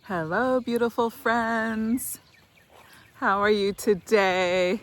Hello, beautiful friends. How are you today?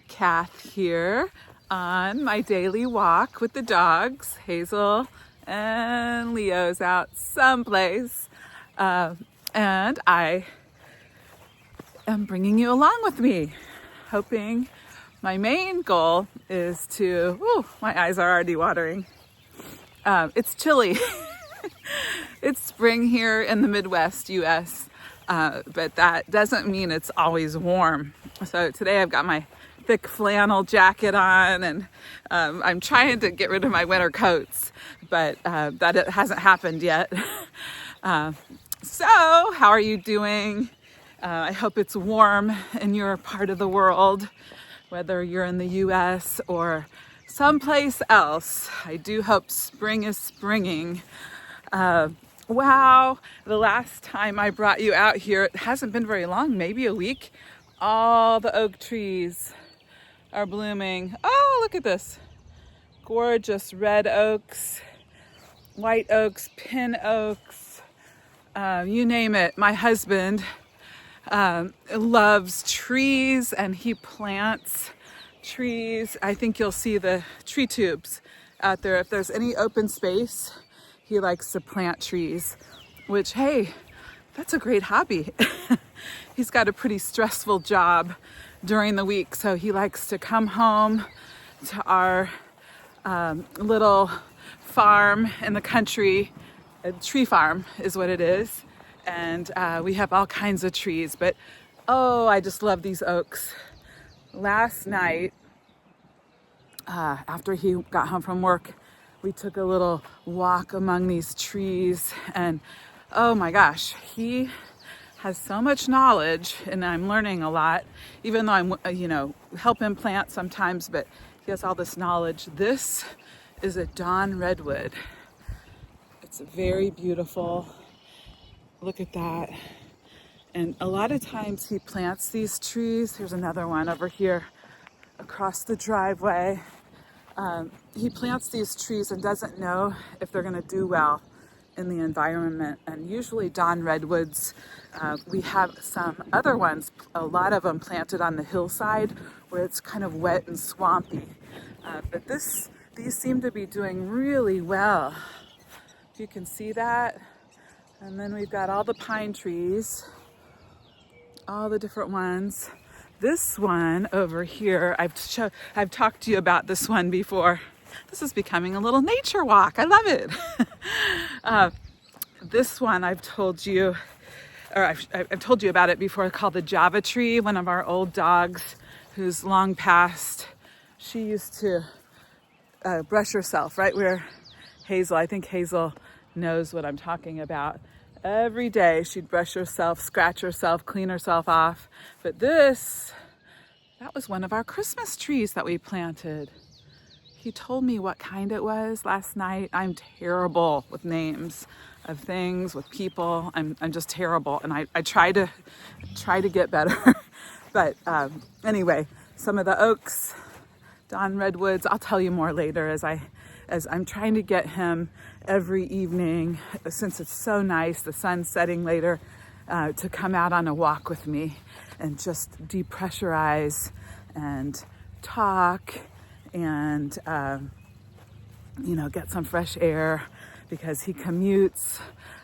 Kath here on my daily walk with the dogs. Hazel and Leo's out someplace. And I am bringing you along with me, hoping my main goal is to, my eyes are already watering. It's chilly. It's spring here in the Midwest, US, but that doesn't mean it's always warm. So today I've got my thick flannel jacket on, and I'm trying to get rid of my winter coats, but that it hasn't happened yet. So how are you doing? I hope it's warm in your part of the world, whether you're in the US or someplace else. I do hope spring is springing. Wow, the last time I brought you out here, it hasn't been very long, maybe a week. All the oak trees are blooming. Oh, look at this. Gorgeous red oaks, white oaks, pin oaks, you name it. My husband loves trees and he plants trees. I think you'll see the tree tubes out there. If there's any open space, he likes to plant trees, which, hey, that's a great hobby. He's got a pretty stressful job during the week, so he likes to come home to our little farm in the country. A tree farm is what it is, and we have all kinds of trees, but I just love these oaks. Last night, after he got home from work, we took a little walk among these trees, and oh my gosh, he has so much knowledge, and I'm learning a lot, even though I'm, help him plant sometimes, but he has all this knowledge. This is a dawn redwood. It's very beautiful. Look at that. And a lot of times he plants these trees. Here's another one over here across the driveway. He plants these trees and doesn't know if they're going to do well in the environment. And usually dawn redwoods, we have some other ones, a lot of them planted on the hillside where it's kind of wet and swampy. But these seem to be doing really well. You can see that. And then we've got all the pine trees, all the different ones. This one over here, I've talked to you about this one before. This is becoming a little nature walk. I love it. This one I've told you about it before, called the Java tree. One of our old dogs who's long passed. She used to brush herself right where Hazel, I think Hazel knows what I'm talking about. Every day she'd brush herself, scratch herself, clean herself off. But that was one of our Christmas trees that we planted. He told me what kind it was last night. I'm terrible with names of things, with people. I'm just terrible, and I try to get better. But anyway, some of the oaks, dawn redwoods. I'll tell you more later as I'm trying to get him every evening, since it's so nice, the sun's setting later, to come out on a walk with me and just depressurize and talk and, get some fresh air, because he commutes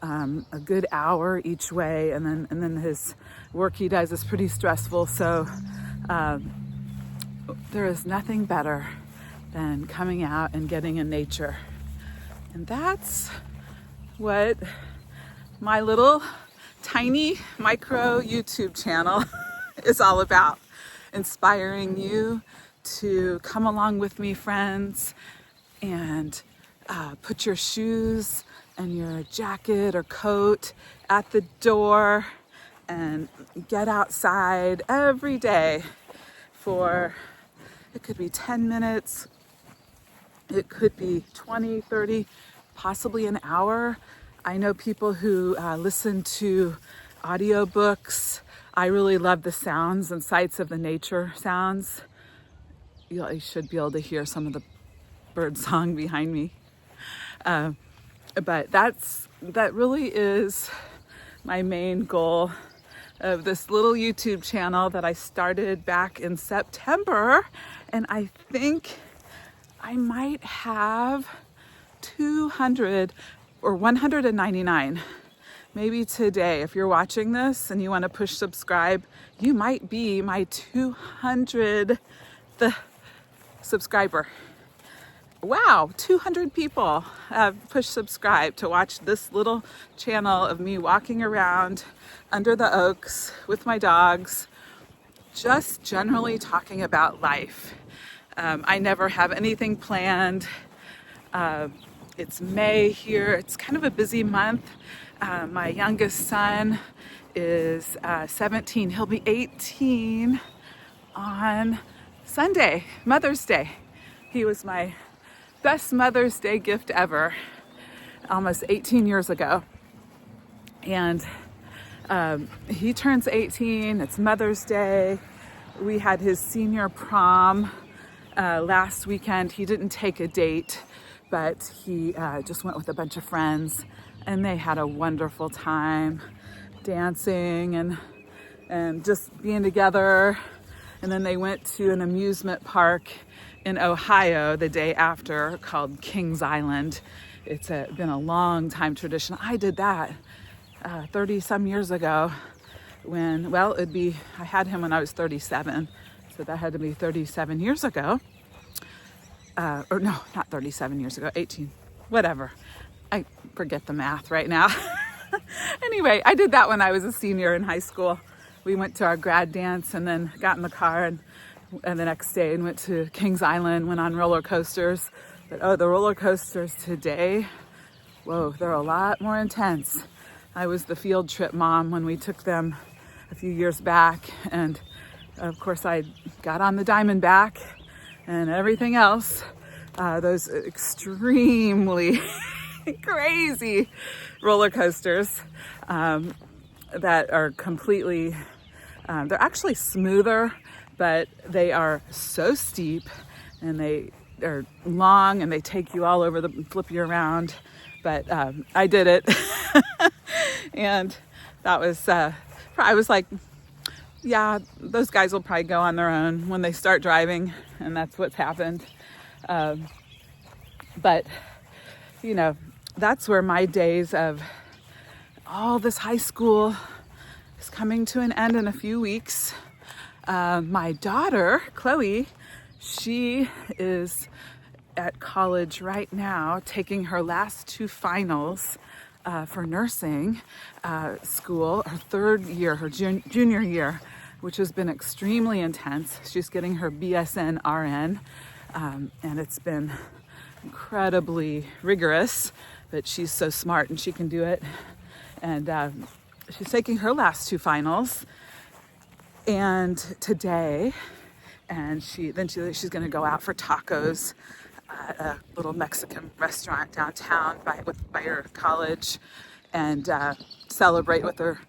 a good hour each way, and then his work he does is pretty stressful. So there is nothing better than coming out and getting in nature. And that's what my little tiny micro YouTube channel is all about. Inspiring you to come along with me, friends, and put your shoes and your jacket or coat at the door and get outside every day for, it could be 10 minutes, it could be 20, 30, possibly an hour. I know people who listen to audiobooks. I really love the sounds and sights of the nature sounds. You should be able to hear some of the bird song behind me. But that really is my main goal of this little YouTube channel that I started back in September. And I think I might have 200 or 199. Maybe today, if you're watching this and you want to push subscribe, you might be my 200th subscriber. Wow, 200 people have pushed subscribe to watch this little channel of me walking around under the oaks with my dogs, just generally talking about life. I never have anything planned. It's May here. It's kind of a busy month. My youngest son is 17. He'll be 18 on Sunday, Mother's Day. He was my best Mother's Day gift ever, almost 18 years ago. And he turns 18. It's Mother's Day. We had his senior prom last weekend. He didn't take a date, but he just went with a bunch of friends, and they had a wonderful time dancing and just being together. And then they went to an amusement park in Ohio the day after called Kings Island. It's been a long time tradition. I did that 30 some years ago I had him when I was 37. So that had to be 37 years ago. Or no, not 37 years ago, 18, whatever. I forget the math right now. Anyway, I did that when I was a senior in high school. We went to our grad dance and then got in the car and the next day and went to Kings Island, went on roller coasters. But the roller coasters today, whoa, they're a lot more intense. I was the field trip mom when we took them a few years back. And of course I got on the Diamondback and everything else. Those extremely crazy roller coasters that are completely, they're actually smoother, but they are so steep and they are long and they take you all over flip you around. But I did it. And that was, I was like, yeah, those guys will probably go on their own when they start driving. And that's what's happened. But, you know, that's where my days of all this high school is coming to an end in a few weeks. My daughter, Chloe, she is at college right now taking her last two finals for nursing school, her third year, her junior year, which has been extremely intense. She's getting her BSN RN, and it's been incredibly rigorous, but she's so smart and she can do it. And she's taking her last two finals and today, and she's going to go out for tacos at a little Mexican restaurant downtown by her college and celebrate with her.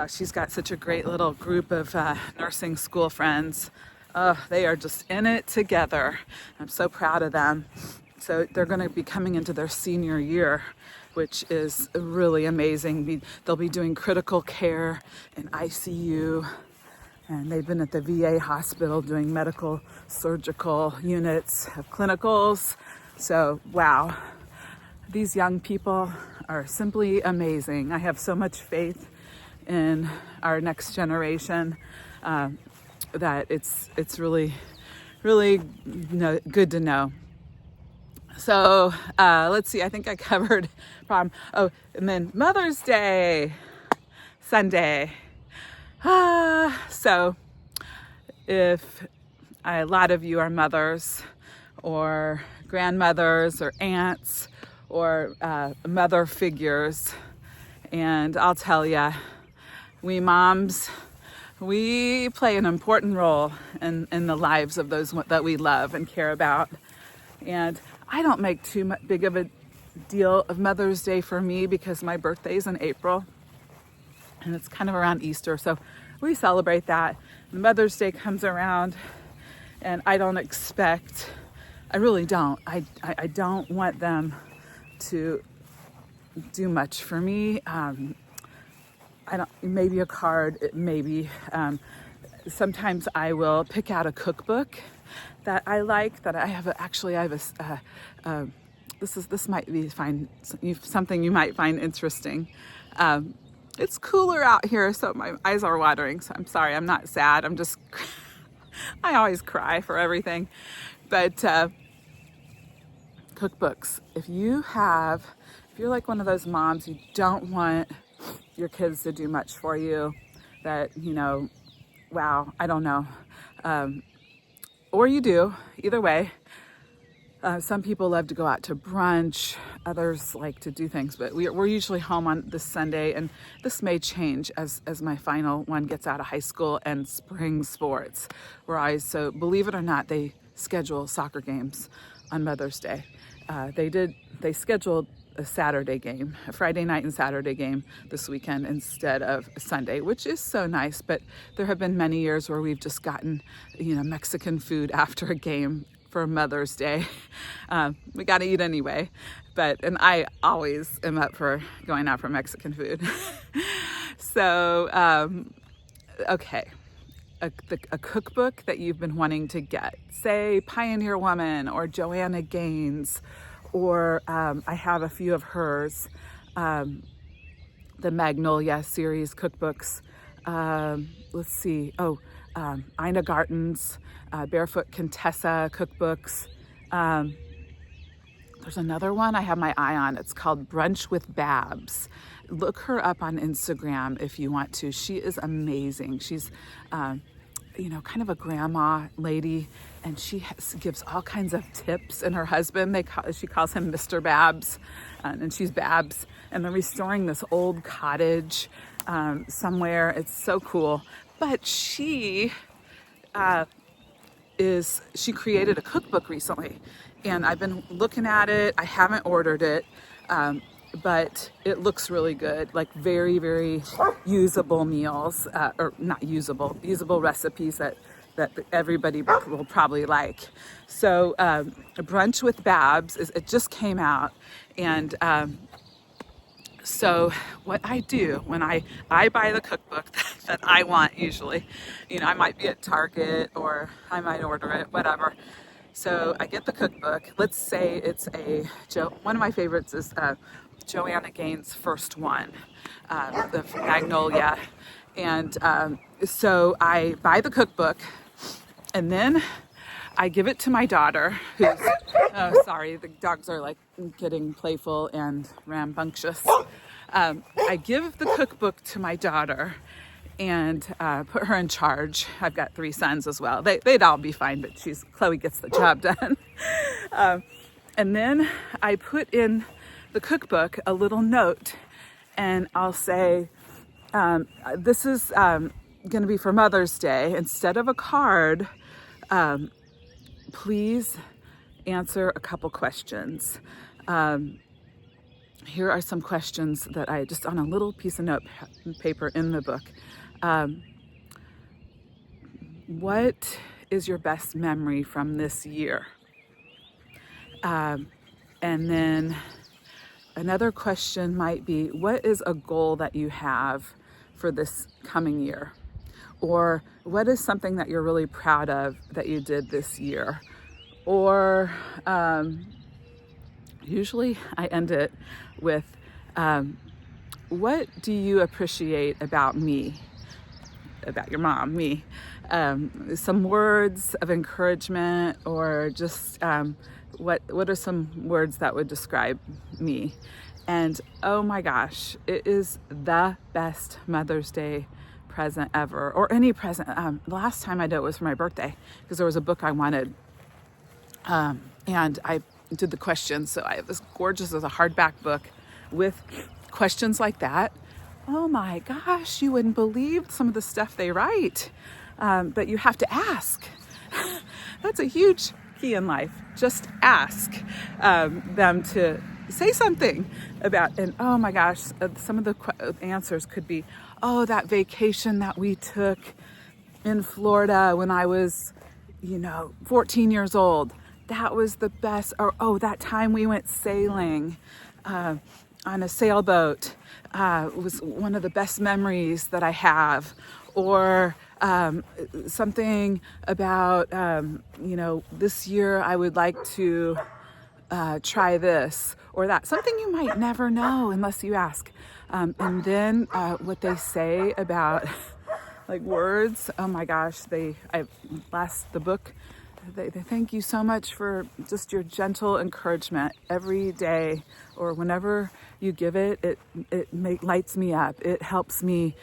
She's got such a great little group of nursing school friends. They are just in it together. I'm so proud of them. So they're going to be coming into their senior year, which is really amazing. They'll be doing critical care in ICU, and they've been at the VA hospital doing medical surgical units of clinicals. So, wow, these young people are simply amazing. I have so much faith in our next generation that it's really, really good to know. So let's see, I think I covered prom. Oh, and then Mother's Day, Sunday. So if a lot of you are mothers or grandmothers or aunts or mother figures, and I'll tell you, we moms, we play an important role in the lives of those that we love and care about. And I don't make too big of a deal of Mother's Day for me because my birthday's in April and it's kind of around Easter. So we celebrate that. Mother's Day comes around and I really don't. I don't want them to do much for me. maybe a card, maybe. Sometimes I will pick out a cookbook that I like, that I have this might be something you might find interesting. It's cooler out here, so my eyes are watering, so I'm sorry, I'm not sad, I'm just, I always cry for everything. But cookbooks, if you're like one of those moms, you don't want your kids to do much for you, that, wow, I don't know. Or you do, either way. Some people love to go out to brunch, others like to do things, but we're usually home on this Sunday, and this may change as my final one gets out of high school and spring sports. So believe it or not, they schedule soccer games on Mother's Day. They scheduled a Saturday game, a Friday night and Saturday game this weekend instead of Sunday, which is so nice. But there have been many years where we've just gotten, Mexican food after a game for Mother's Day. We got to eat anyway. And I always am up for going out for Mexican food. So, okay. A cookbook that you've been wanting to get, say Pioneer Woman or Joanna Gaines, or I have a few of hers, the Magnolia series cookbooks. Let's see. Ina Garten's Barefoot Contessa cookbooks. There's another one I have my eye on. It's called Brunch with Babs. Look her up on Instagram if you want to. She is amazing. She's, kind of a grandma lady, and she gives all kinds of tips. And her husband, she calls him Mr. Babs, and she's Babs. And they're restoring this old cottage somewhere. It's so cool. But she created a cookbook recently, and I've been looking at it. I haven't ordered it, but it looks really good, like very, very usable meals, or not usable recipes that everybody will probably like. So Brunch with Babs, it just came out, and so what I do when I buy the cookbook that I want, usually, I might be at Target or I might order it, whatever. So I get the cookbook. Let's say it's one of my favorites is Joanna Gaines' first one, the Magnolia. And so I buy the cookbook, and then I give it to my daughter, who's, sorry, the dogs are like getting playful and rambunctious. I give the cookbook to my daughter and put her in charge. I've got 3 sons as well. They'd all be fine, but Chloe gets the job done. And then I put in the cookbook a little note, and I'll say, this is going to be for Mother's Day. Instead of a card, please answer a couple questions. Here are some questions that I just on a little piece of note paper in the book. What is your best memory from this year? And then another question might be, what is a goal that you have for this coming year? Or what is something that you're really proud of that you did this year? Or usually I end it with, what do you appreciate about me? About your mom, me. Some words of encouragement, or just what are some words that would describe me? And oh my gosh, it is the best Mother's Day present ever, or any present. The last time I did it was for my birthday, because there was a book I wanted, and I did the questions. So I have this gorgeous as a hardback book with questions like that. Oh my gosh, you wouldn't believe some of the stuff they write, but you have to ask. That's a huge key in life. Just ask them to say something about, and oh my gosh, some of the answers could be, oh, that vacation that we took in Florida when I was, 14 years old. That was the best. Or, oh, that time we went sailing on a sailboat was one of the best memories that I have, or something about, this year I would like to try this or that, something you might never know unless you ask. And then what they say about like words, oh my gosh, they thank you so much for just your gentle encouragement every day or whenever you give it. It lights me up. It helps me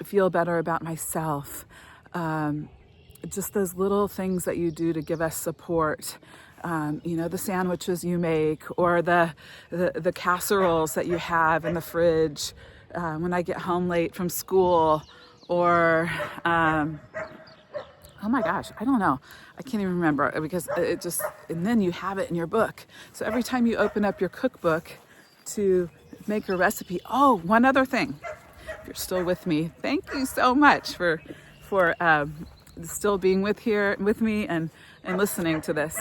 feel better about myself. Just those little things that you do to give us support. The sandwiches you make, or the casseroles that you have in the fridge when I get home late from school, or oh my gosh, I don't know. I can't even remember because and then you have it in your book. So every time you open up your cookbook to make a recipe, oh, one other thing. If you're still with me, thank you so much for still being with me and listening to this.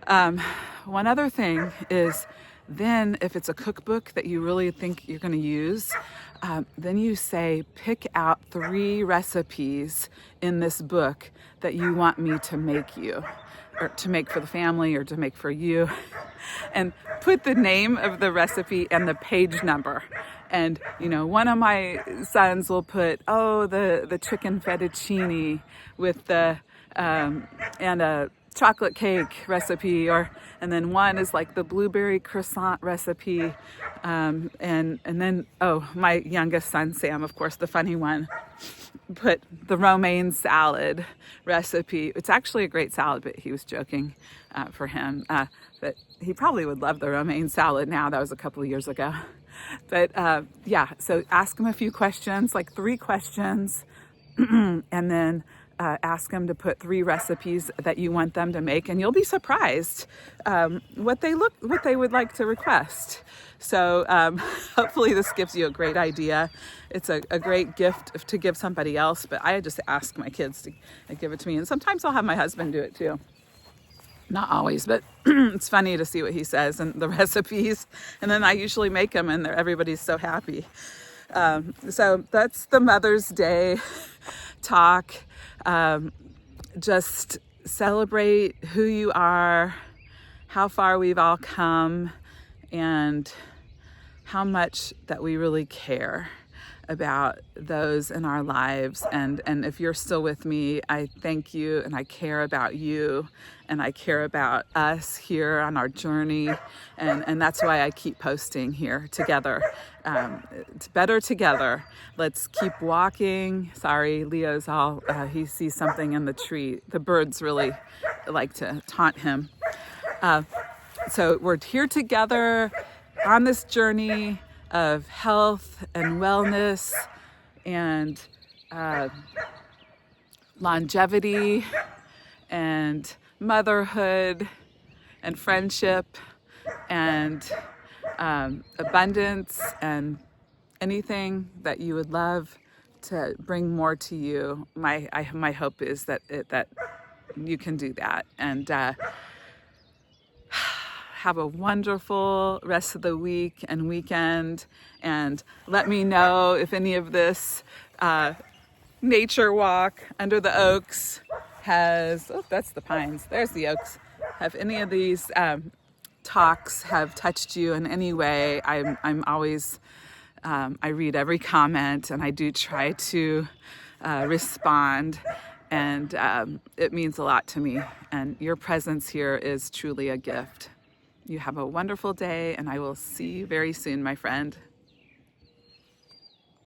One other thing is, then if it's a cookbook that you really think you're going to use, then you say, pick out 3 recipes in this book that you want me to make you, or to make for the family, or to make for you, and put the name of the recipe and the page number. And, one of my sons will put, the chicken fettuccine with and a chocolate cake recipe, and then one is like the blueberry croissant recipe, and then my youngest son Sam, of course, the funny one, put the romaine salad recipe. It's actually a great salad, but he was joking for him that he probably would love the romaine salad now. That was a couple of years ago. But so ask him a few questions, like 3 questions, and then ask them to put 3 recipes that you want them to make, and you'll be surprised what they would like to request. So hopefully this gives you a great idea. It's a great gift to give somebody else, but I just ask my kids to give it to me, and sometimes I'll have my husband do it too. Not always, but it's funny to see what he says and the recipes, and then I usually make them, and everybody's so happy. So that's the Mother's Day talk. Just celebrate who you are, how far we've all come, and how much that we really care about those in our lives. And if you're still with me, I thank you, and I care about you, and I care about us here on our journey, and that's why I keep posting here together. It's better together. Let's keep walking. Sorry, Leo's he sees something in the tree. The birds really like to taunt him. So we're here together on this journey of health and wellness and longevity and motherhood and friendship and abundance, and anything that you would love to bring more to you. My hope is that you can do that, and have a wonderful rest of the week and weekend, and let me know if any of this nature walk under the oaks that's the pines, there's the oaks. Have any of these talks have touched you in any way? I'm always, I read every comment, and I do try to respond, and it means a lot to me, and your presence here is truly a gift. You have a wonderful day, and I will see you very soon, my friend.